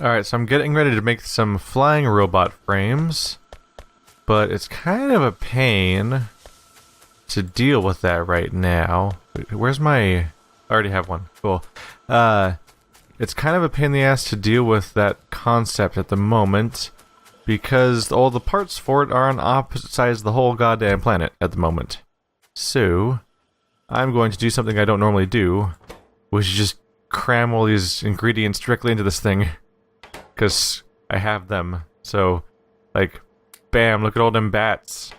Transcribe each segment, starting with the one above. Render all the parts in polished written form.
Alright, so I'm getting ready to make some flying robot frames, but it's kind of a pain to deal with that right now. Where's my... I already have one. Cool. It's kind of a pain in the ass to deal with that concept at the moment, because all the parts for it are on opposite sides of the whole goddamn planet at the moment. So, I'm going to do something I don't normally do, which is just cram all these ingredients directly into this thing. Because I have them. So, like, bam, look at all them bats.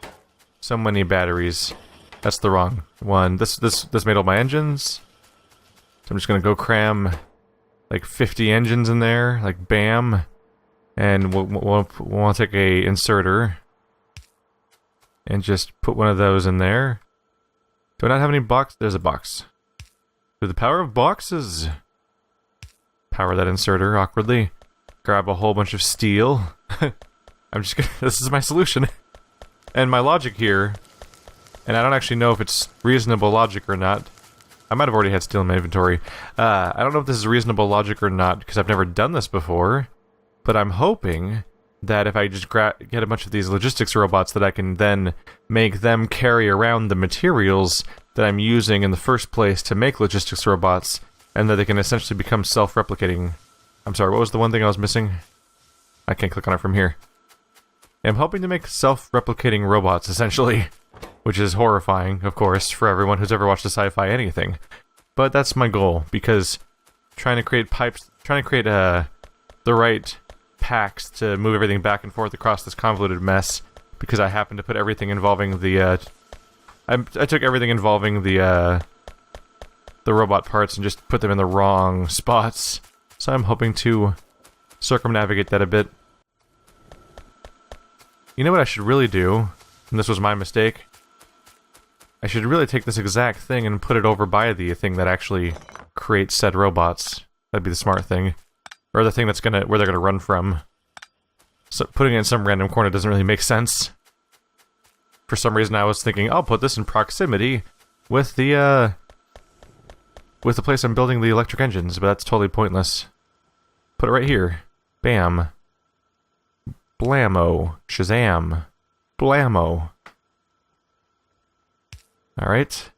So many batteries. That's the wrong one. This made all my engines. So I'm just gonna go cram, like, 50 engines in there. Like, bam. And we'll take a inserter. And just put one of those in there. Do I not have any box? There's a box. Through the power of boxes. Power that inserter awkwardly. Grab a whole bunch of steel. I'm just gonna... This is my solution. And my logic here... And I don't actually know if it's reasonable logic or not. I might have already had steel in my inventory. I don't know if this is reasonable logic or not, because I've never done this before. But I'm hoping that if I just get a bunch of these logistics robots, that I can then make them carry around the materials that I'm using in the first place to make logistics robots, and that they can essentially become self-replicating. I'm sorry, what was the one thing I was missing? I can't click on it from here. I'm hoping to make self-replicating robots, essentially. Which is horrifying, of course, for everyone who's ever watched a sci-fi anything. But that's my goal, because trying to create the right packs to move everything back and forth across this convoluted mess, because I happen to put everything involving the, I took everything involving the robot parts and just put them in the wrong spots. So I'm hoping to circumnavigate that a bit. You know what I should really do? And this was my mistake. I should really take this exact thing and put it over by the thing that actually creates said robots. That'd be the smart thing. Or the thing that's where they're gonna run from. So putting it in some random corner doesn't really make sense. For some reason I was thinking, I'll put this in proximity with the place I'm building the electric engines, but that's totally pointless. Put it right here. Bam. Blammo. Shazam. Blammo. Alright.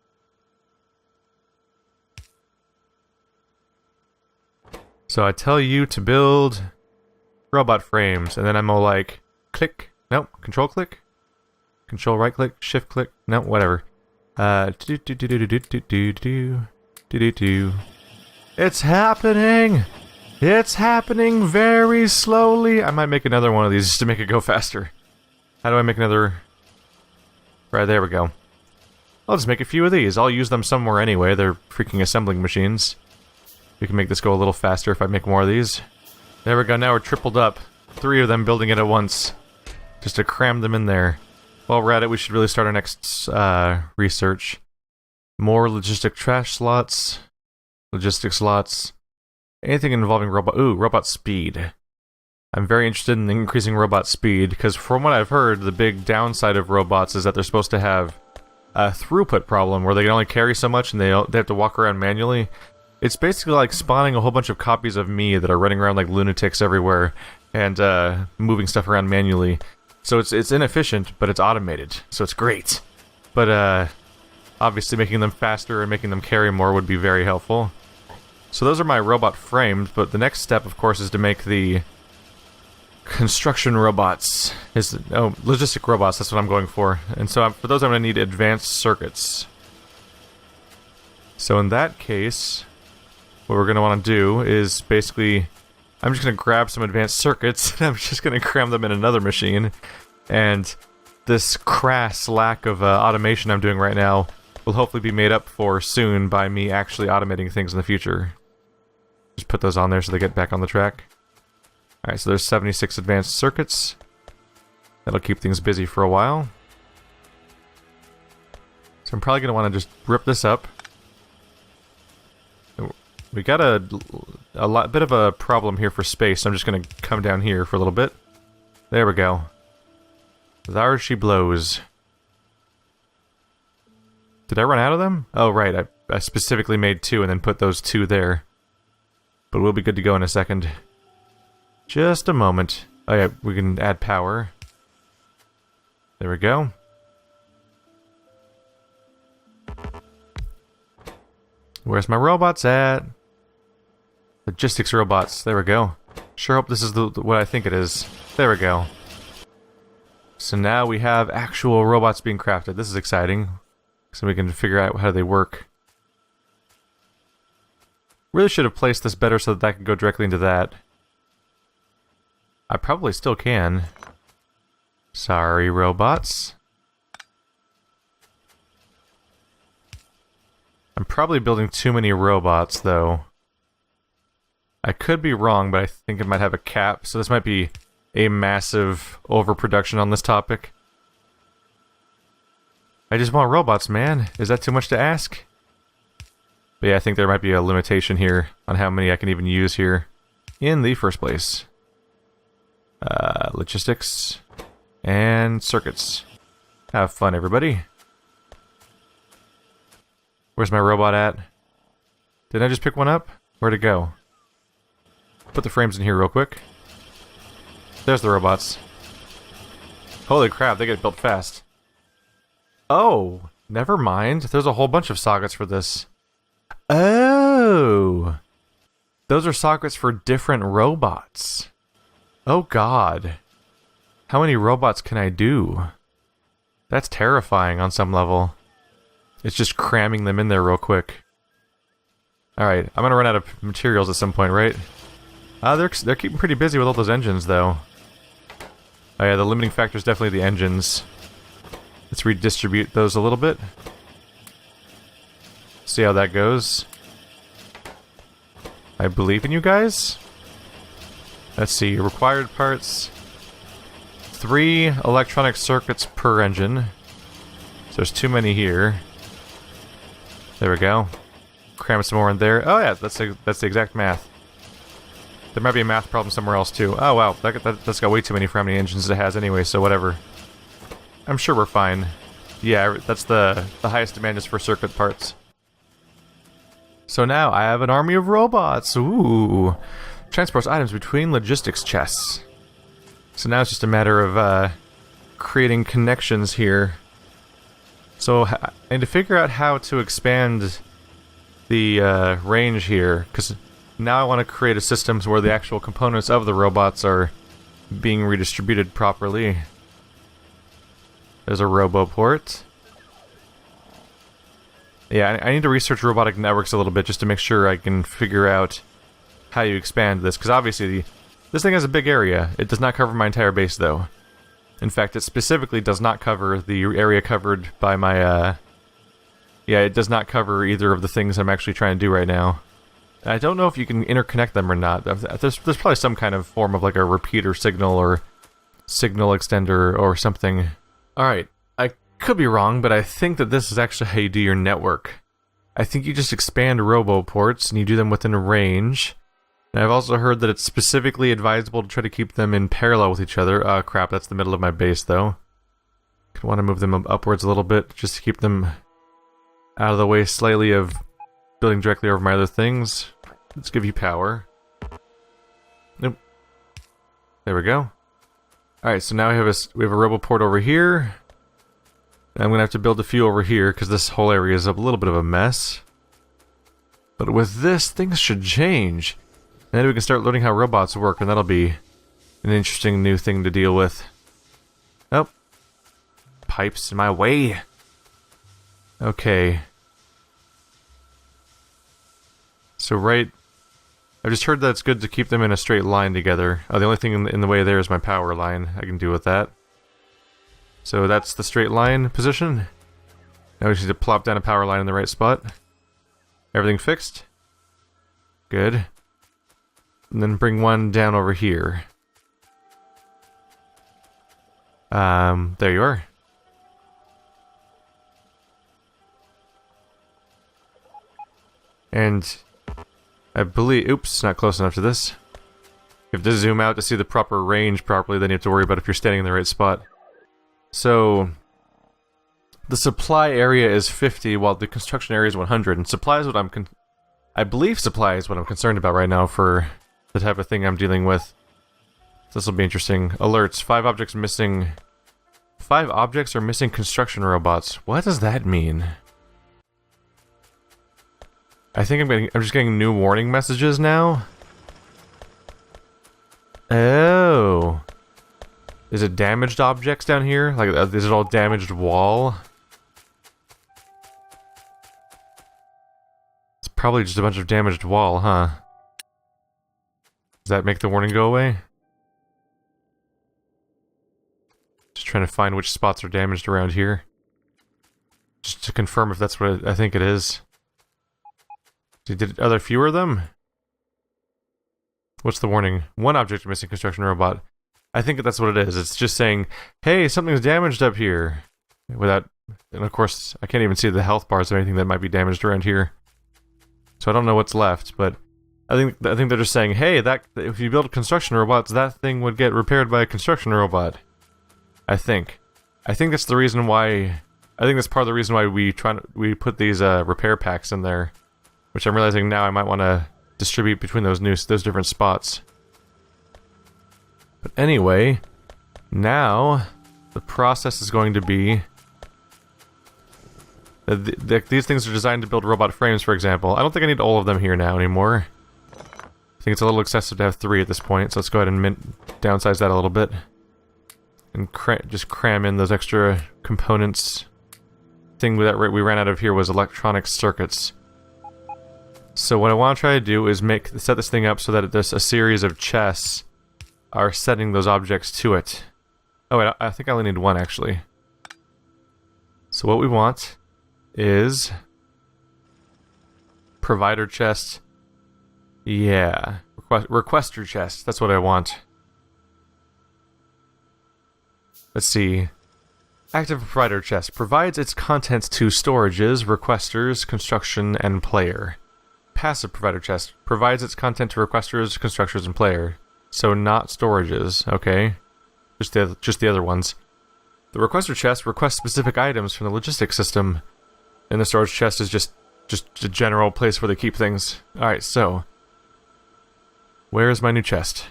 So I tell you to build robot frames, and then I'm all like, click. Nope. Control click. Control right click. Shift click. No, whatever. It's happening! It's happening very slowly! I might make another one of these just to make it go faster. How do I make another... Right, there we go. I'll just make a few of these. I'll use them somewhere anyway. They're freaking assembling machines. We can make this go a little faster if I make more of these. There we go, now we're tripled up. 3 of them building it at once. Just to cram them in there. While we're at it, we should really start our next research. More logistic trash slots. Logistics slots. Anything involving robot... Ooh, robot speed. I'm very interested in increasing robot speed, because from what I've heard, the big downside of robots is that they're supposed to have a throughput problem, where they can only carry so much and they have to walk around manually. It's basically like spawning a whole bunch of copies of me that are running around like lunatics everywhere, and moving stuff around manually. So it's inefficient, but it's automated, so it's great. But obviously making them faster and making them carry more would be very helpful. So those are my robot frames, but the next step, of course, is to make the construction robots. Logistic robots, that's what I'm going for. And so for those I'm going to need advanced circuits. So in that case, what we're going to want to do is basically, I'm just going to grab some advanced circuits, and I'm just going to cram them in another machine. And this crass lack of automation I'm doing right now will hopefully be made up for soon by me actually automating things in the future. Just put those on there so they get back on the track. Alright, so there's 76 advanced circuits. That'll keep things busy for a while. So I'm probably going to want to just rip this up. We got a bit of a problem here for space, so I'm just going to come down here for a little bit. There we go. There she blows. Did I run out of them? Oh, right. I specifically made 2 and then put those 2 there. But we'll be good to go in a second. Just a moment. Oh yeah, we can add power. There we go. Where's my robots at? Logistics robots. There we go. Sure hope this is what I think it is. There we go. So now we have actual robots being crafted. This is exciting. So we can figure out how they work. Really should have placed this better so that I could go directly into that. I probably still can. Sorry, robots. I'm probably building too many robots, though. I could be wrong, but I think it might have a cap, so this might be a massive overproduction on this topic. I just want robots, man. Is that too much to ask? But yeah, I think there might be a limitation here on how many I can even use here in the first place. Logistics and circuits. Have fun, everybody. Where's my robot at? Did I just pick one up? Where'd it go? Put the frames in here real quick. There's the robots. Holy crap, they get built fast. Oh, never mind. There's a whole bunch of sockets for this. Oh! Those are sockets for different robots. Oh god. How many robots can I do? That's terrifying on some level. It's just cramming them in there real quick. Alright, I'm gonna run out of materials at some point, right? They're keeping pretty busy with all those engines, though. Oh yeah, the limiting factor is definitely the engines. Let's redistribute those a little bit. See how that goes. I believe in you guys. Let's see, required parts. 3 electronic circuits per engine. So there's too many here. There we go. Cram some more in there. Oh yeah, that's the exact math. There might be a math problem somewhere else too. Oh wow, that's got way too many for how many engines it has anyway, so whatever. I'm sure we're fine. Yeah, that's the highest demand is for circuit parts. So now I have an army of robots. Ooh. Transports items between logistics chests. So now it's just a matter of creating connections here. So I need to figure out how to expand the range here, because now I want to create a system where the actual components of the robots are being redistributed properly. There's a roboport. Yeah, I need to research robotic networks a little bit just to make sure I can figure out how you expand this, because obviously this thing has a big area. It does not cover my entire base, though. In fact, it specifically does not cover the area covered by my, yeah, it does not cover either of the things I'm actually trying to do right now. I don't know if you can interconnect them or not. There's probably some kind of form of like a repeater signal or signal extender or something. Alright, I could be wrong, but I think that this is actually how you do your network. I think you just expand roboports and you do them within range. And I've also heard that it's specifically advisable to try to keep them in parallel with each other. Oh crap, that's the middle of my base though. Could want to move them upwards a little bit just to keep them out of the way slightly of building directly over my other things. Let's give you power. Nope. There we go. Alright, so now we have a roboport over here. And I'm going to have to build a few over here because this whole area is a little bit of a mess. But with this, things should change. And then we can start learning how robots work, and that'll be an interesting new thing to deal with. Oh. Pipes in my way. Okay. So I've just heard that it's good to keep them in a straight line together. Oh, the only thing in the way there is my power line. I can deal with that. So that's the straight line position. Now we just need to plop down a power line in the right spot. Everything fixed? Good. And then bring one down over here. There you are. And I believe, oops, not close enough to this. You have to zoom out to see the proper range properly, then you have to worry about if you're standing in the right spot. So, the supply area is 50, while the construction area is 100, and supply is what I believe supply is what I'm concerned about right now for the type of thing I'm dealing with. This will be interesting. Alerts. 5 objects missing. 5 objects are missing construction robots. What does that mean? I think I'm just getting new warning messages now. Oh. Is it damaged objects down here? Like, is it all damaged wall? It's probably just a bunch of damaged wall, huh? Does that make the warning go away? Just trying to find which spots are damaged around here. Just to confirm if that's what I think it is. Are there fewer of them? What's the warning? 1 object missing construction robot. I think that's what it is. It's just saying, hey, something's damaged up here. Without, and of course, I can't even see the health bars or anything that might be damaged around here. So I don't know what's left, but I think they're just saying, hey, that if you build construction robots, that thing would get repaired by a construction robot. I think that's the reason why. I think that's part of the reason why we put these repair packs in there, which I'm realizing now I might want to distribute between those different spots. But anyway, now the process is going to be these things are designed to build robot frames, for example. I don't think I need all of them here now anymore. I think it's a little excessive to have 3 at this point, so let's go ahead and downsize that a little bit. And just cram in those extra components. Thing that we ran out of here was electronic circuits. So what I want to try to do is set this thing up so that there's a series of chests are setting those objects to it. Oh wait, I think I only need 1 actually. So what we want is provider chest. Yeah, requester chest. That's what I want. Let's see. Active provider chest provides its contents to storages, requesters, construction, and player. Passive provider chest provides its content to requesters, constructors, and player. So not storages, okay? Just the other ones. The requester chest requests specific items from the logistics system, and the storage chest is just a general place where they keep things. All right, so where is my new chest?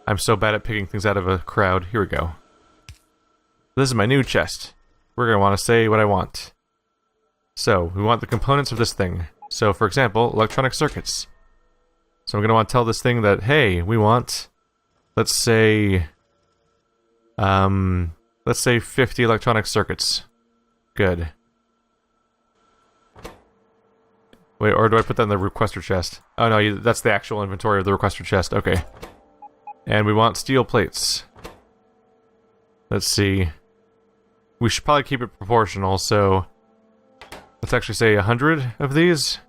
I'm so bad at picking things out of a crowd. Here we go. This is my new chest. We're gonna want to say what I want. So we want the components of this thing. So, for example, electronic circuits. So I'm going to want to tell this thing that, hey, we want, let's say 50 electronic circuits. Good. Wait, or do I put that in the requester chest? Oh no, that's the actual inventory of the requester chest. Okay. And we want steel plates. Let's see. We should probably keep it proportional, so let's actually say 100 of these.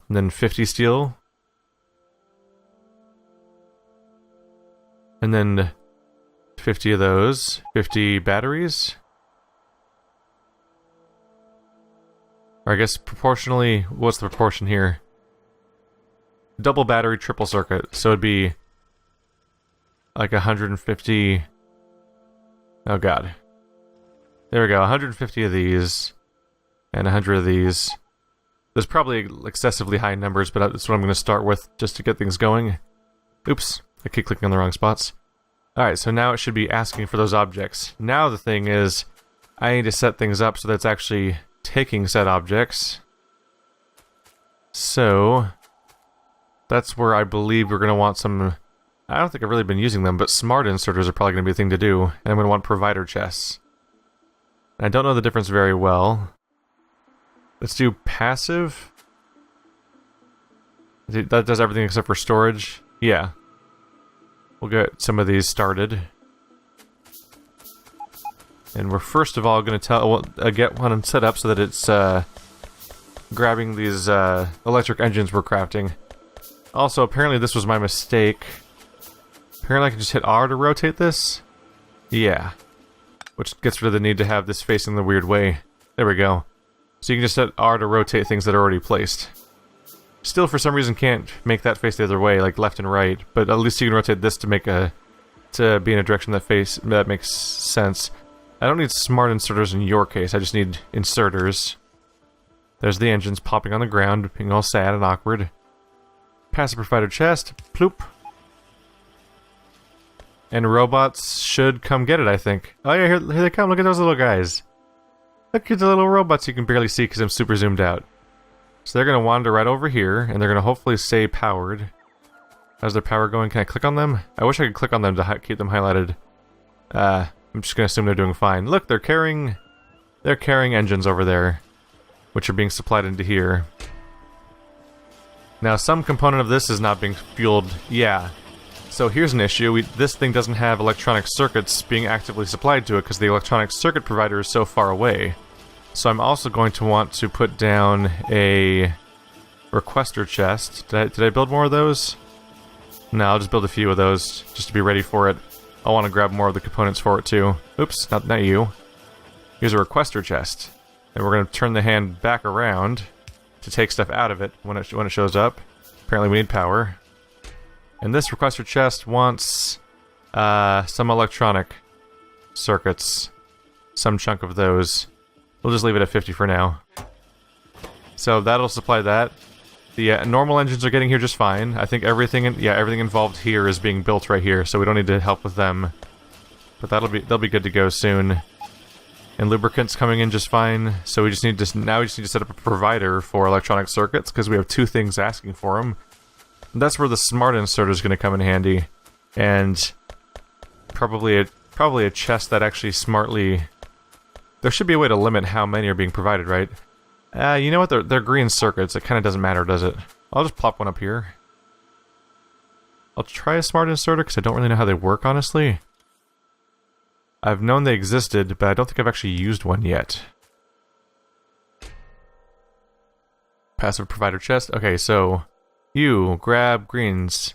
And then 50 steel. And then 50 of those. 50 batteries. Or I guess proportionally, what's the proportion here? Double battery, triple circuit. So it'd be like 150. Oh god. There we go, 150 of these, and 100 of these. There's probably excessively high numbers, but that's what I'm going to start with, just to get things going. Oops, I keep clicking on the wrong spots. Alright, so now it should be asking for those objects. Now the thing is, I need to set things up so that it's actually taking said objects. So, that's where I believe we're going to want some... I don't think I've really been using them, but smart inserters are probably going to be a thing to do. And I'm going to want provider chests. I don't know the difference very well. Let's do passive. That does everything except for storage. Yeah. We'll get some of these started. And we're first of all going to get one set up so that it's grabbing these electric engines we're crafting. Also, apparently this was my mistake. Apparently I can just hit R to rotate this. Yeah. Which gets rid of the need to have this facing the weird way. There we go. So you can just hit R to rotate things that are already placed. Still, for some reason, can't make that face the other way, like left and right. But at least you can rotate this to be in a direction that makes sense. I don't need smart inserters in your case. I just need inserters. There's the engines popping on the ground, being all sad and awkward. Passive provider chest. Ploop. And robots should come get it, I think. Oh yeah, here they come. Look at those little guys. Look at the little robots you can barely see because I'm super zoomed out. So they're going to wander right over here, and they're going to hopefully stay powered. How's their power going? Can I click on them? I wish I could click on them to keep them highlighted. I'm just going to assume they're doing fine. Look, they're carrying engines over there, which are being supplied into here. Now, some component of this is not being fueled. Yeah. So here's an issue. This thing doesn't have electronic circuits being actively supplied to it because the electronic circuit provider is so far away. So I'm also going to want to put down a requester chest. Did I build more of those? No, I'll just build a few of those just to be ready for it. I want to grab more of the components for it too. Oops, not you. Here's a requester chest. And we're going to turn the hand back around to take stuff out of it when it shows up. Apparently we need power. And this requester chest wants some electronic circuits. Some chunk of those. We'll just leave it at 50 for now. So that'll supply that. The normal engines are getting here just fine. I think everything involved here is being built right here, so we don't need to help with them. But they'll be good to go soon. And lubricants coming in just fine. So we just need to set up a provider for electronic circuits because we have two things asking for them. And that's where the smart inserter is going to come in handy, and probably a chest that actually smartly. There should be a way to limit how many are being provided, right? You know what? They're green circuits. It kind of doesn't matter, does it? I'll just plop one up here. I'll try a smart inserter because I don't really know how they work, honestly. I've known they existed, but I don't think I've actually used one yet. Passive provider chest. Okay, so you grab greens.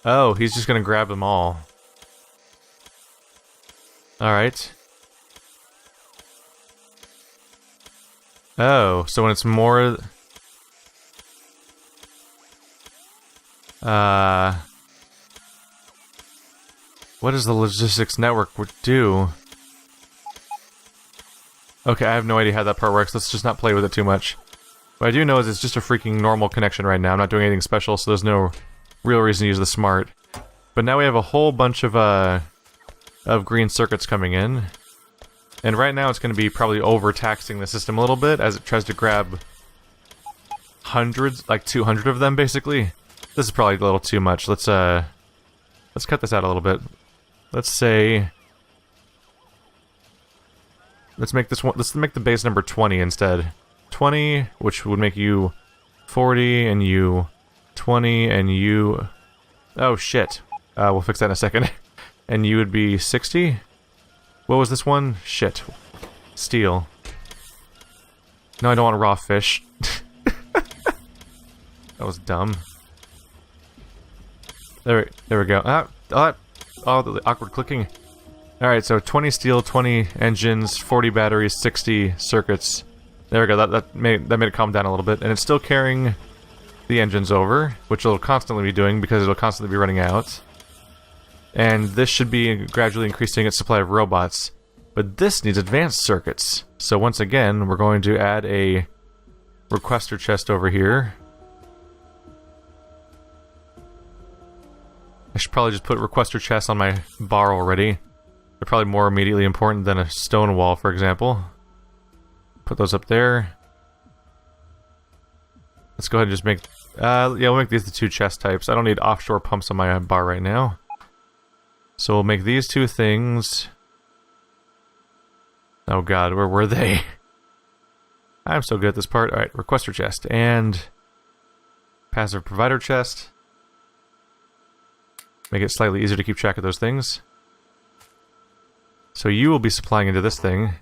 Oh, he's just gonna grab them all. Alright. Oh, so when it's more... what does the logistics network do? Okay, I have no idea how that part works. Let's just not play with it too much. What I do know is it's just a freaking normal connection right now. I'm not doing anything special, so there's no real reason to use the smart. But now we have a whole bunch of green circuits coming in. And right now it's going to be probably overtaxing the system a little bit as it tries to grab hundreds, like 200 of them basically. This is probably a little too much. Let's cut this out a little bit. Let's say, let's make the base number 20 instead. 20, which would make you 40, and you 20, and you... Oh shit. We'll fix that in a second. And you would be 60? What was this one? Shit. Steel. No, I don't want raw fish. That was dumb. There we go. Oh, the awkward clicking. Alright, so 20 steel, 20 engines, 40 batteries, 60 circuits. There we go, that made it calm down a little bit. And it's still carrying the engines over, which it'll constantly be doing because it'll constantly be running out. And this should be gradually increasing its supply of robots. But this needs advanced circuits. So once again, we're going to add a requester chest over here. I should probably just put requester chests on my bar already. They're probably more immediately important than a stone wall, for example. Put those up there. Let's go ahead and just make... yeah, we'll make these the two chest types. I don't need offshore pumps on my bar right now. So we'll make these two things... Oh god, where were they? I'm so good at this part. Alright, requester chest and... passive provider chest. Make it slightly easier to keep track of those things. So you will be supplying into this thing.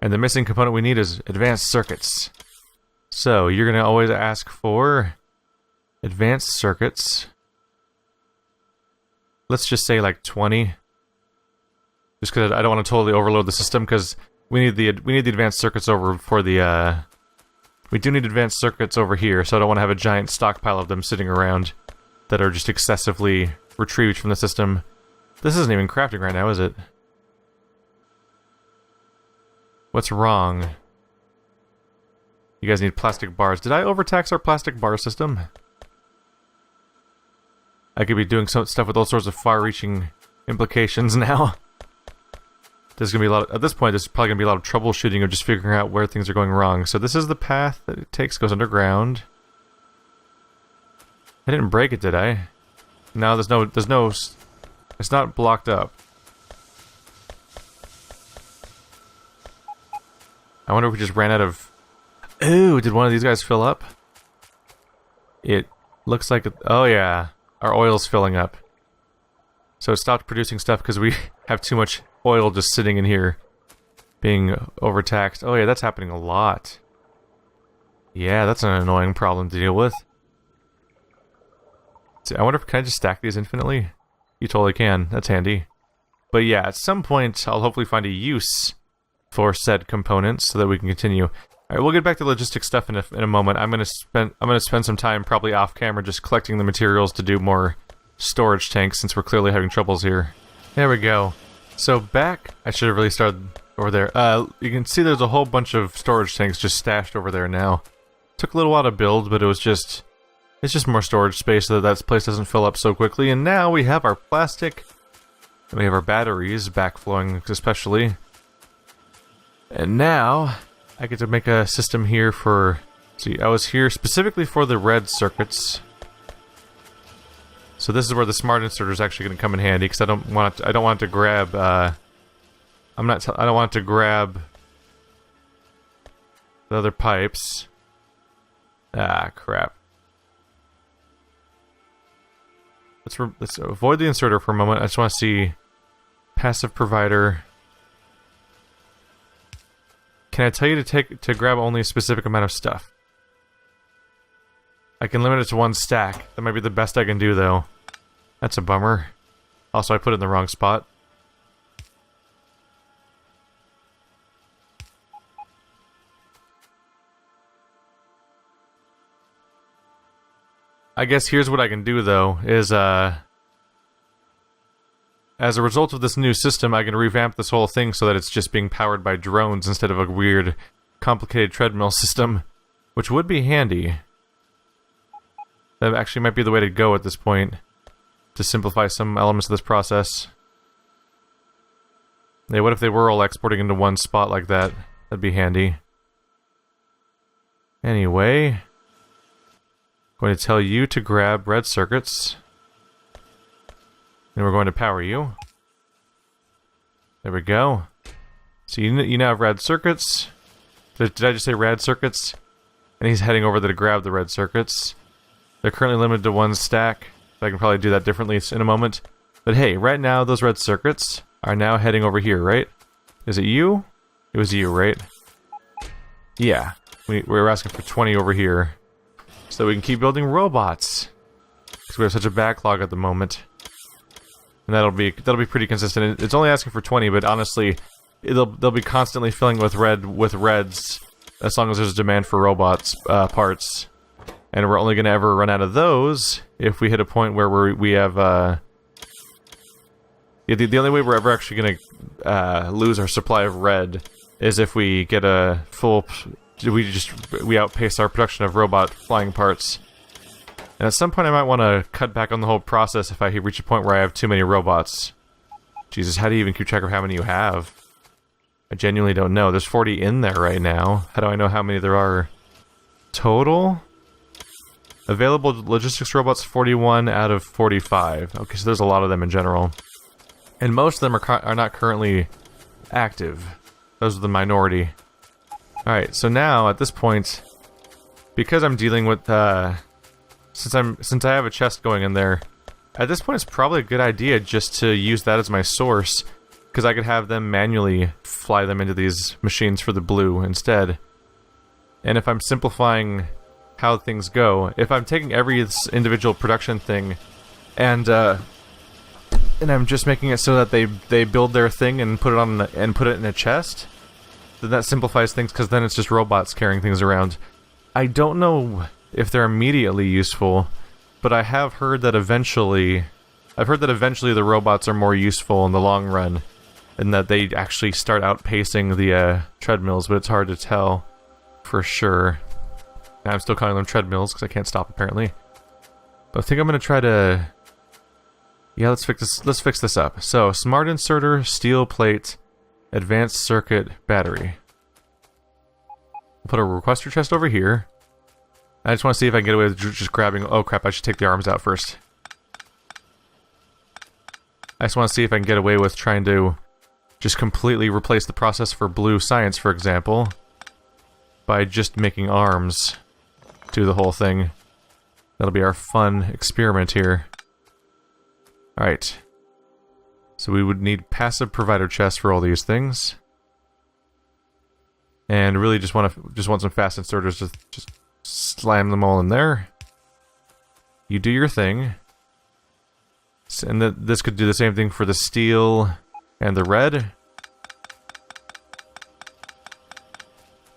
And the missing component we need is advanced circuits. So you're going to always ask for advanced circuits. Let's just say like 20. Just because I don't want to totally overload the system, because we need the advanced circuits over for the we do need advanced circuits over here, so I don't want to have a giant stockpile of them sitting around that are just excessively retrieved from the system. This isn't even crafting right now, is it? What's wrong? You guys need plastic bars. Did I overtax our plastic bar system? I could be doing some stuff with all sorts of far-reaching implications now. There's gonna be a lot of, at this point, there's probably gonna be a lot of troubleshooting of just figuring out where things are going wrong. So this is the path that it takes, goes underground. I didn't break it, did I? No, there's no, it's not blocked up. I wonder if we just ran out of... Ooh, did one of these guys fill up? It looks like... Oh yeah, our oil's filling up. So it stopped producing stuff because we have too much oil just sitting in here being overtaxed. Oh yeah, that's happening a lot. Yeah, that's an annoying problem to deal with. So I wonder if... Can I just stack these infinitely? You totally can. That's handy. But yeah, at some point, I'll hopefully find a use for said components so that we can continue. Alright, we'll get back to logistic stuff in a moment. I'm gonna spend some time probably off camera just collecting the materials to do more storage tanks since we're clearly having troubles here. There we go. So back, I should have really started over there. You can see there's a whole bunch of storage tanks just stashed over there now. Took a little while to build, but it's just more storage space so that place doesn't fill up so quickly. And now we have our plastic, and we have our batteries backflowing especially. And now I get to make a system here for... See, I was here specifically for the red circuits. So this is where the smart inserter is actually going to come in handy because I don't want it to grab. I don't want it to grab the other pipes. Ah, crap. Let's avoid the inserter for a moment. I just want to see passive provider. Can I tell you to grab only a specific amount of stuff? I can limit it to one stack. That might be the best I can do, though. That's a bummer. Also, I put it in the wrong spot. I guess here's what I can do, though, is, as a result of this new system, I can revamp this whole thing so that it's just being powered by drones instead of a weird, complicated treadmill system, which would be handy. That actually might be the way to go at this point, to simplify some elements of this process. Hey, what if they were all exporting into one spot like that? That'd be handy. Anyway, I'm going to tell you to grab red circuits. And we're going to power you. There we go. So you now have red circuits. Did I just say red circuits? And he's heading over there to grab the red circuits. They're currently limited to one stack. I can probably do that differently in a moment. But hey, right now those red circuits are now heading over here, right? Is it you? It was you, right? Yeah. We're asking for 20 over here. So we can keep building robots. Because we have such a backlog at the moment. And that'll be pretty consistent. It's only asking for 20, but honestly, they'll be constantly filling with reds as long as there's a demand for robots parts. And we're only going to ever run out of those if we hit a point where we have the only way we're ever actually going to lose our supply of red is if we get a full... We outpace our production of robot flying parts. And at some point I might want to cut back on the whole process if I reach a point where I have too many robots. Jesus, how do you even keep track of how many you have? I genuinely don't know. There's 40 in there right now. How do I know how many there are total? Available logistics robots, 41 out of 45. Okay, so there's a lot of them in general. And most of them are not currently active. Those are the minority. Alright, so now, at this point, because I'm dealing with, since I have a chest going in there, at this point it's probably a good idea just to use that as my source, because I could have them manually fly them into these machines for the blue instead. And if I'm simplifying how things go, if I'm taking every individual production thing and I'm just making it so that they build their thing and put it in a chest, then that simplifies things because then it's just robots carrying things around. I don't know if they're immediately useful, but I have heard that eventually the robots are more useful in the long run, and that they actually start outpacing the treadmills, but it's hard to tell for sure. I'm still calling them treadmills because I can't stop apparently. But I think I'm going to try to Yeah, let's fix this up. So, smart inserter, steel plate, advanced circuit, battery. We'll put a requester chest over here. I just want to see if I can get away with just grabbing... Oh crap, I should take the arms out first. I just want to see if I can get away with trying to just completely replace the process for blue science, for example, by just making arms do the whole thing. That'll be our fun experiment here. Alright. So we would need passive provider chests for all these things. And really just want some fast inserters to just slam them all in there. You do your thing. And this could do the same thing for the steel and the red.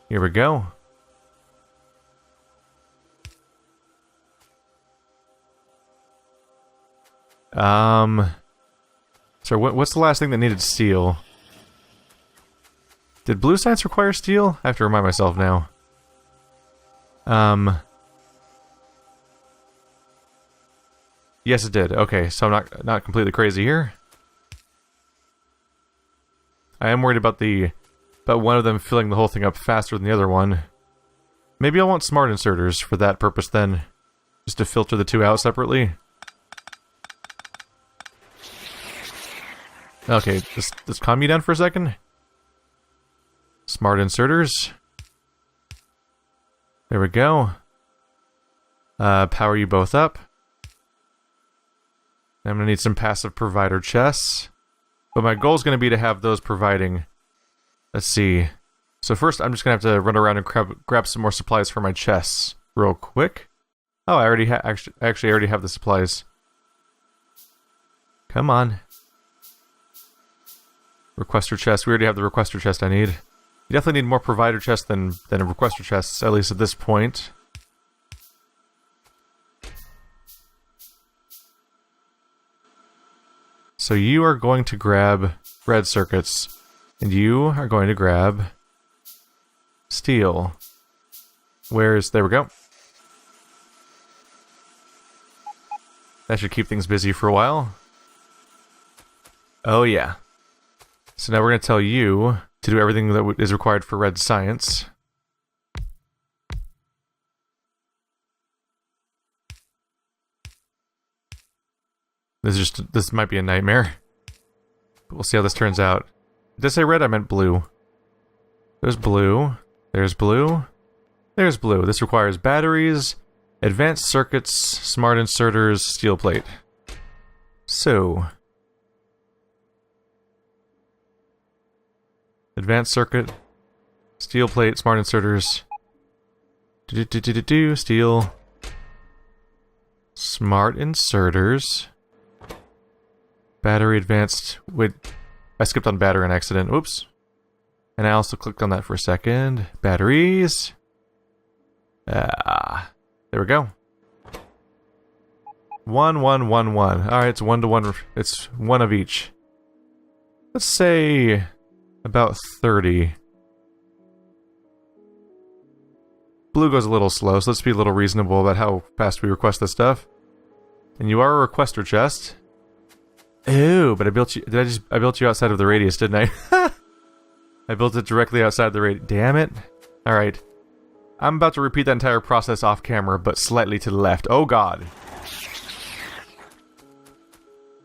Here we go. So what's the last thing that needed steel? Did blue science require steel? I have to remind myself now. Yes, it did. Okay, so I'm not completely crazy here. I am worried about one of them filling the whole thing up faster than the other one. Maybe I'll want smart inserters for that purpose then, just to filter the two out separately. Okay, let's calm you down for a second. Smart inserters. There we go. Power you both up. I'm going to need some passive provider chests. But my goal is going to be to have those providing... Let's see. So first, I'm just going to have to run around and grab some more supplies for my chests real quick. Oh, I already actually already have the supplies. Come on. Requester chest. We already have the requester chest I need. You definitely need more provider chests than a requester chests, at least at this point. So you are going to grab red circuits, and you are going to grab steel. There we go. That should keep things busy for a while. Oh yeah. So now we're going to tell you to do everything that is required for red science. This might be a nightmare. But we'll see how this turns out. Did I say red? I meant blue. There's blue. There's blue. There's blue. This requires batteries, advanced circuits, smart inserters, steel plate. So... advanced circuit, steel plate, smart inserters. Steel. Smart inserters. Battery advanced. Wait, I skipped on battery on accident. Oops. And I also clicked on that for a second. Batteries. There we go. 1, 1, 1, 1. Alright, it's 1 to 1. It's one of each. Let's say about 30. Blue goes a little slow, so let's be a little reasonable about how fast we request this stuff. And you are a requester chest. Ew, but I built you. I built you outside of the radius, didn't I? I built it directly outside the radius. Damn it. Alright. I'm about to repeat that entire process off camera, but slightly to the left. Oh god.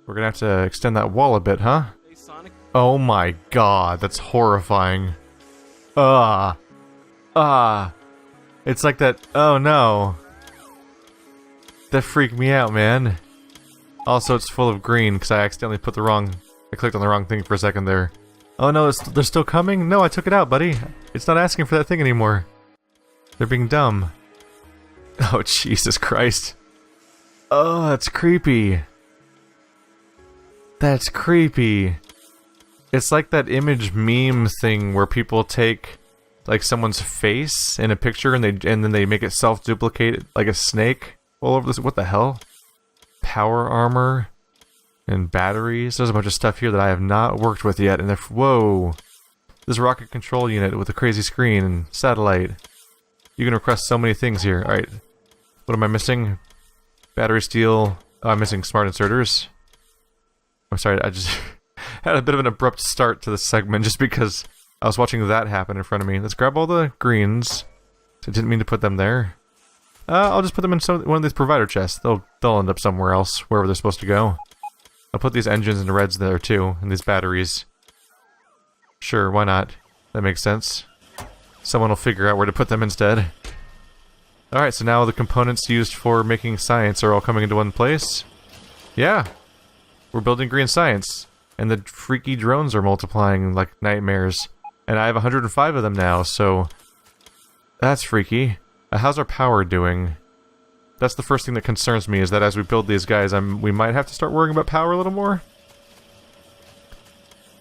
We're gonna have to extend that wall a bit, huh? Oh my god, that's horrifying. It's like that. Oh no. That freaked me out, man. Also, it's full of green because I accidentally put I clicked on the wrong thing for a second there. Oh no, they're still coming? No, I took it out, buddy. It's not asking for that thing anymore. They're being dumb. Oh, Jesus Christ. Oh, that's creepy. That's creepy. It's like that image meme thing where people take like someone's face in a picture and then they make it self-duplicate like a snake all over this. What the hell? Power armor and batteries. There's a bunch of stuff here that I have not worked with yet. And whoa, this rocket control unit with a crazy screen and satellite. You can request so many things here. All right, what am I missing? Battery steel. Oh, I'm missing smart inserters. I'm sorry, I just had a bit of an abrupt start to this segment just because I was watching that happen in front of me. Let's grab all the greens. I didn't mean to put them there. I'll just put them in one of these provider chests. They'll end up somewhere else, wherever they're supposed to go. I'll put these engines and reds there too, and these batteries. Sure, why not? That makes sense. Someone will figure out where to put them instead. Alright, so now the components used for making science are all coming into one place. Yeah! We're building green science. And the freaky drones are multiplying like nightmares. And I have 105 of them now, so... That's freaky. How's our power doing? That's the first thing that concerns me, is that as we build these guys, we might have to start worrying about power a little more.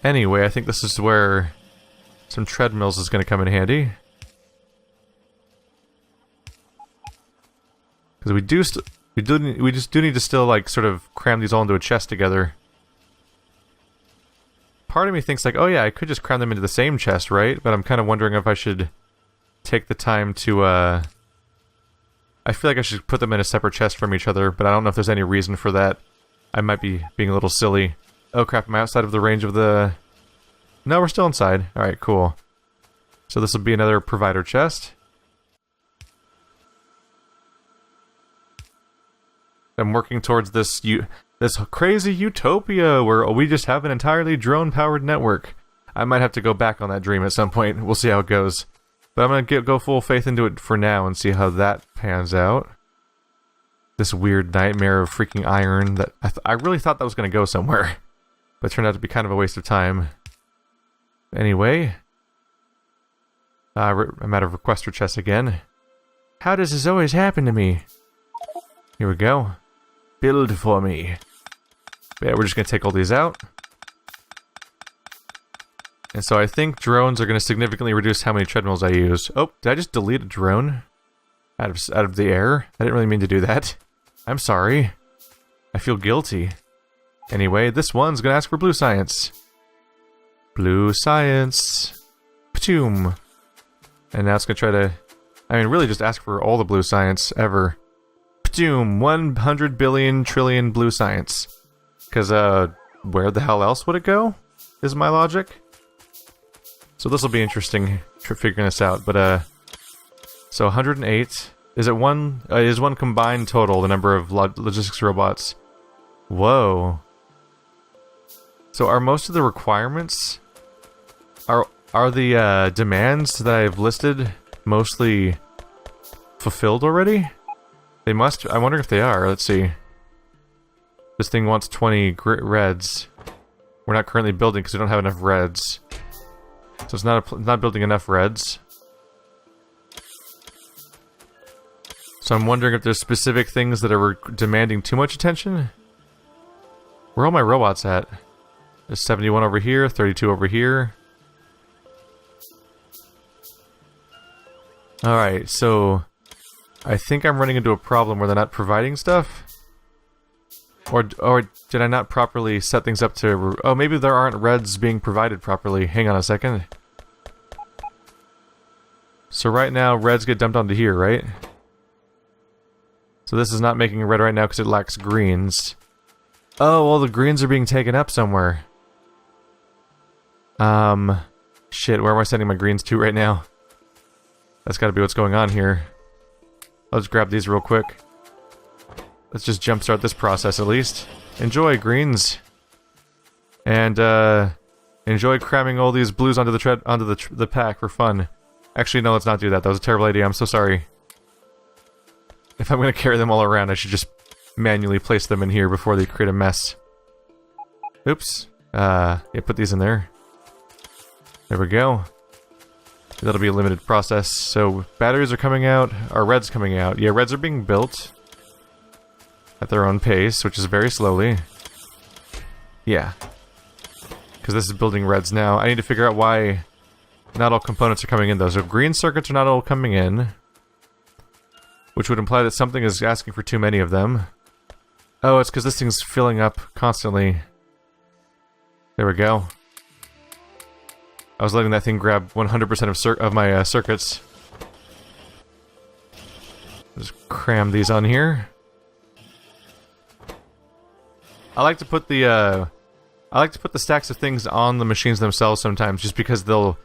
Anyway, I think this is where some treadmills is going to come in handy. Because we just do need to still, like, sort of cram these all into a chest together. Part of me thinks, like, oh yeah, I could just cram them into the same chest, right? But I'm kind of wondering if I should take the time to, I feel like I should put them in a separate chest from each other, but I don't know if there's any reason for that. I might be being a little silly. Oh crap, am I outside of the range of the... No, we're still inside. Alright, cool. So this will be another provider chest. I'm working towards this crazy utopia where we just have an entirely drone-powered network. I might have to go back on that dream at some point. We'll see how it goes. But I'm gonna go full faith into it for now and see how that pans out. This weird nightmare of freaking iron that I really thought that was gonna go somewhere. But it turned out to be kind of a waste of time. Anyway. I'm out of requester chest again. How does this always happen to me? Here we go. Build for me. But yeah, we're just gonna take all these out. And so I think drones are going to significantly reduce how many treadmills I use. Oh, did I just delete a drone? Out of the air? I didn't really mean to do that. I'm sorry. I feel guilty. Anyway, this one's going to ask for blue science. Blue science. Patoom. And now it's going to try to... I mean, really just ask for all the blue science ever. Patoom. 100 billion trillion blue science. Because, where the hell else would it go? Is my logic. So this will be interesting figuring this out, but so 108. Is it one? Is one combined total the number of logistics robots? Whoa. So are most of the requirements are the demands that I've listed mostly fulfilled already? They must. I wonder if they are. Let's see. This thing wants 20 reds. We're not currently building because we don't have enough reds. So it's not building enough reds. So I'm wondering if there's specific things that are demanding too much attention. Where are all my robots at? There's 71 over here, 32 over here. Alright, so I think I'm running into a problem where they're not providing stuff. Or did I not properly set things up to... Oh, maybe there aren't reds being provided properly. Hang on a second. So right now, reds get dumped onto here, right? So this is not making red right now because it lacks greens. Oh, well, the greens are being taken up somewhere. Shit, where am I sending my greens to right now? That's gotta be what's going on here. Let's grab these real quick. Let's just jumpstart this process at least. Enjoy, greens. And, enjoy cramming all these blues onto the pack for fun. Actually, no, let's not do that. That was a terrible idea. I'm so sorry. If I'm gonna carry them all around, I should just manually place them in here before they create a mess. Oops. Yeah, put these in there. There we go. That'll be a limited process. So, batteries are coming out. Are reds coming out? Yeah, reds are being built at their own pace, which is very slowly. Yeah. Because this is building reds now. I need to figure out why not all components are coming in, though. So green circuits are not all coming in. Which would imply that something is asking for too many of them. Oh, it's because this thing's filling up constantly. There we go. I was letting that thing grab 100% of my circuits. Just cram these on here. I like to put the I like to put the stacks of things on the machines themselves sometimes, just because they'll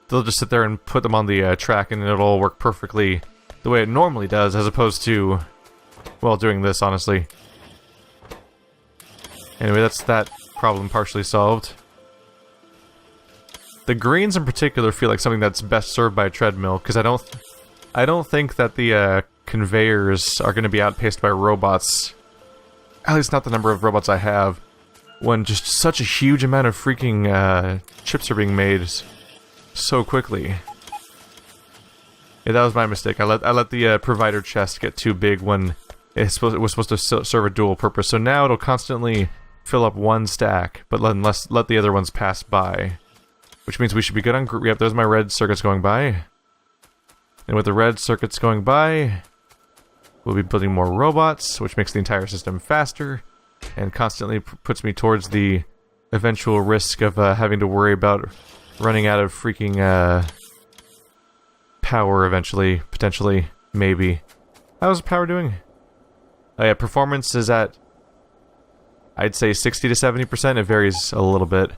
just sit there and put them on the track, and it'll all work perfectly the way it normally does, as opposed to, well, doing this, honestly. Anyway, that's that problem partially solved. The greens in particular feel like something that's best served by a treadmill, because I don't think that the conveyors are going to be outpaced by robots. At least not the number of robots I have, when just such a huge amount of freaking chips are being made so quickly. Yeah, that was my mistake. I let the provider chest get too big when it was supposed to serve a dual purpose. So now it'll constantly fill up one stack, but let the other ones pass by. Which means we should be good on... Yep, there's my red circuits going by. And with the red circuits going by, we'll be building more robots, which makes the entire system faster, and constantly puts me towards the eventual risk of having to worry about running out of freaking power eventually, potentially, maybe. How's power doing? Oh yeah, performance is at, I'd say 60 to 70%. It varies a little bit.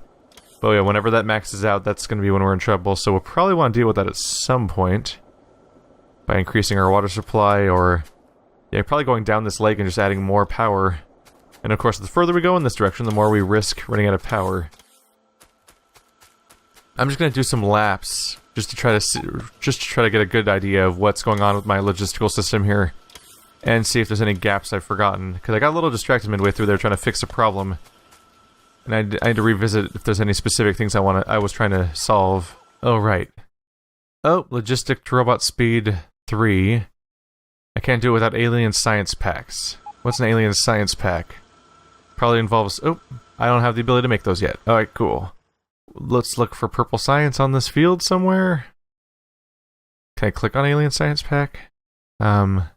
But yeah, whenever that maxes out, that's going to be when we're in trouble. So we'll probably want to deal with that at some point by increasing our water supply, or yeah, probably going down this lake and just adding more power. And of course, the further we go in this direction, the more we risk running out of power. I'm just going to do some laps just to try to get a good idea of what's going on with my logistical system here, and see if there's any gaps I've forgotten, because I got a little distracted midway through there trying to fix a problem. And I need to revisit if there's any specific things I was trying to solve. Oh, right. Oh, logistic robot speed 3. I can't do it without alien science packs. What's an alien science pack? Probably involves... Oh, I don't have the ability to make those yet. Alright, cool. Let's look for purple science on this field somewhere. Can I click on alien science pack? Can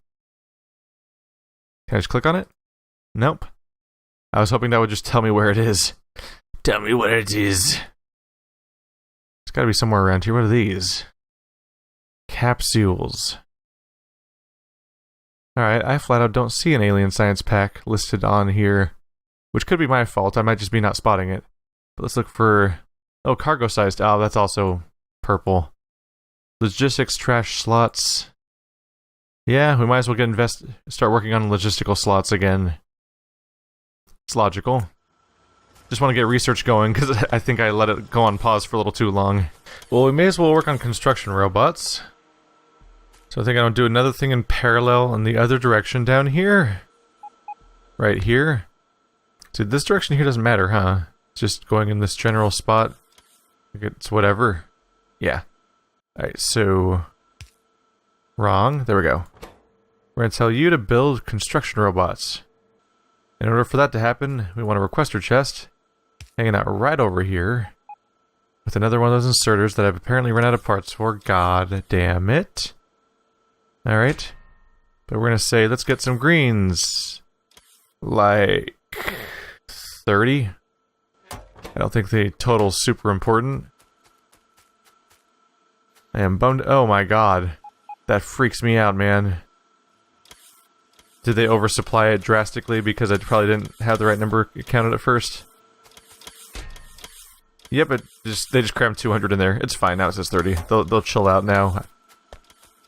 I just click on it? Nope. I was hoping that would just tell me where it is. Tell me where it is. It's gotta be somewhere around here. What are these? Capsules. Alright, I flat out don't see an alien science pack listed on here. Which could be my fault. I might just be not spotting it. But let's look for... Oh, cargo sized. Oh, that's also purple. Logistics trash slots. Yeah, we might as well start working on logistical slots again. It's logical. Just want to get research going, because I think I let it go on pause for a little too long. Well, we may as well work on construction robots. So I think I'll do another thing in parallel in the other direction down here. Right here. So this direction here doesn't matter, huh? It's just going in this general spot. It's whatever. Yeah. Alright, so... Wrong. There we go. We're going to tell you to build construction robots. In order for that to happen, we want a requester chest hanging out right over here with another one of those inserters that I've apparently run out of parts for. God damn it. Alright. But we're going to say, let's get some greens. Like 30. I don't think the total's super important. I am bummed. Oh my god. That freaks me out, man. Did they oversupply it drastically because I probably didn't have the right number counted at first? Yep, they just crammed 200 in there. It's fine, now it says 30. They'll chill out now.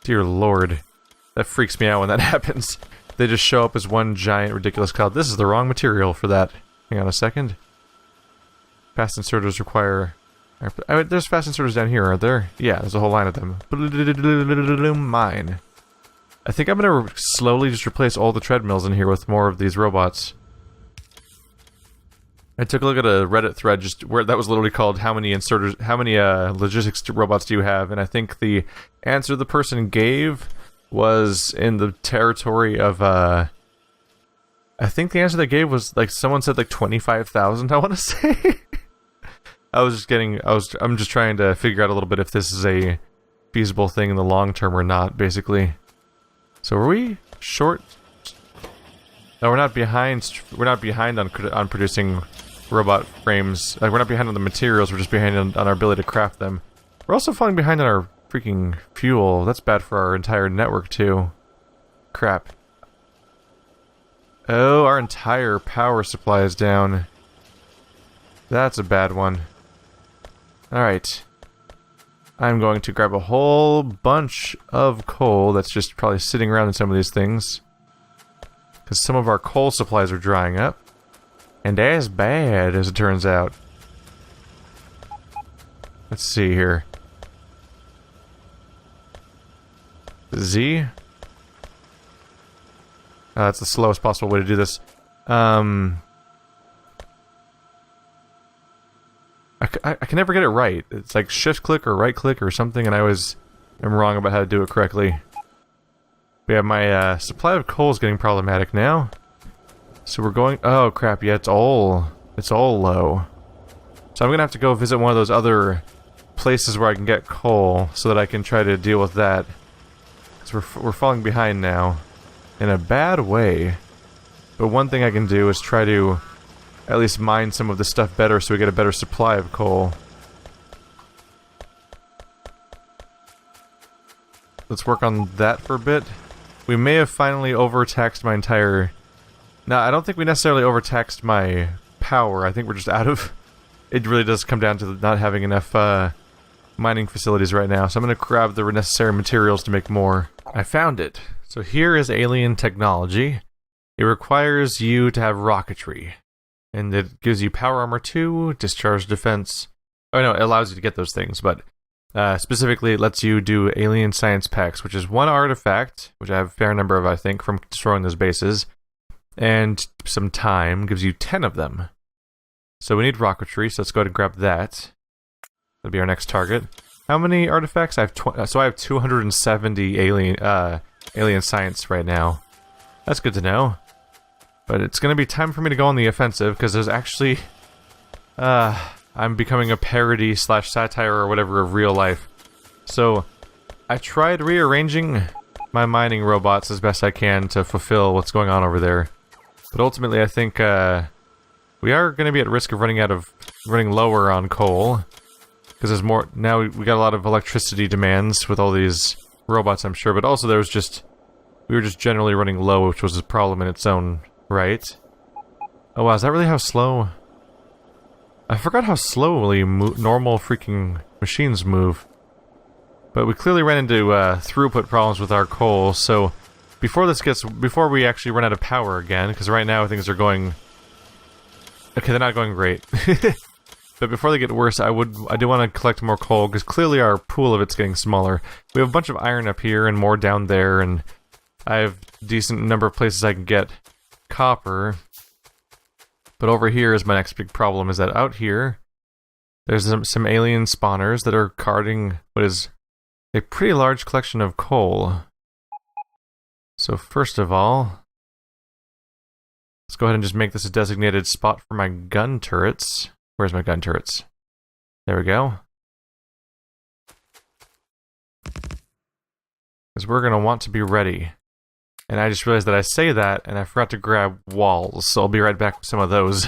Dear lord. That freaks me out when that happens. They just show up as one giant ridiculous cloud. This is the wrong material for that. Hang on a second. Fast inserters require... there's fast inserters down here, aren't there? Yeah, there's a whole line of them. Mine. I think I'm gonna slowly just replace all the treadmills in here with more of these robots. I took a look at a Reddit thread just where that was literally called how many logistics robots do you have? And I think the answer the person gave was in the territory of I think the answer they gave was like someone said like 25,000, I want to say. I'm just trying to figure out a little bit if this is a feasible thing in the long term or not, basically. So are we short? No, we're not behind. We're not behind on producing robot frames. Like, we're not behind on the materials. We're just behind on our ability to craft them. We're also falling behind on our freaking fuel. That's bad for our entire network too. Crap. Oh, our entire power supply is down. That's a bad one. Alright. I'm going to grab a whole bunch of coal that's just probably sitting around in some of these things. Because some of our coal supplies are drying up. And as bad as it turns out. Let's see here. Z? That's the slowest possible way to do this. I can never get it right. It's like shift click or right click or something, and I always am wrong about how to do it correctly. We have my supply of coal is getting problematic now. So we're going. Oh crap! Yeah, it's all low. So I'm gonna have to go visit one of those other places where I can get coal, so that I can try to deal with that. So we're falling behind now, in a bad way. But one thing I can do is try to at least mine some of the stuff better so we get a better supply of coal. Let's work on that for a bit. We may have finally overtaxed my entire... No, I don't think we necessarily overtaxed my power. I think we're just out of... It really does come down to not having enough mining facilities right now. So I'm going to grab the necessary materials to make more. I found it. So here is alien technology. It requires you to have rocketry. And it gives you power armor 2, discharge defense. Oh no, it allows you to get those things, but specifically it lets you do alien science packs, which is one artifact, which I have a fair number of, I think, from destroying those bases, and some time, gives you 10 of them. So we need rocketry, so let's go ahead and grab that. That'll be our next target. How many artifacts? I have so I have 270 alien science right now. That's good to know. But it's going to be time for me to go on the offensive, because there's actually... I'm becoming a parody / satire or whatever of real life. So, I tried rearranging my mining robots as best I can to fulfill what's going on over there. But ultimately I think we are going to be at risk of running lower on coal. Because there's more... Now we got a lot of electricity demands with all these robots, I'm sure. But also there was just... We were just generally running low, which was a problem in its own... Right. Oh wow, is that really how slow... I forgot how slowly normal freaking machines move. But we clearly ran into throughput problems with our coal, so... Before we actually run out of power again, because right now things are going... Okay, they're not going great. But before they get worse, I do want to collect more coal, because clearly our pool of it's getting smaller. We have a bunch of iron up here, and more down there, and... I have a decent number of places I can get copper, but over here is my next big problem, is that out here there's some alien spawners that are carting what is a pretty large collection of coal. So first of all, let's go ahead and just make this a designated spot for my gun turrets. Where's my gun turrets? There we go. Because we're going to want to be ready. And I just realized that I say that, and I forgot to grab walls, so I'll be right back with some of those.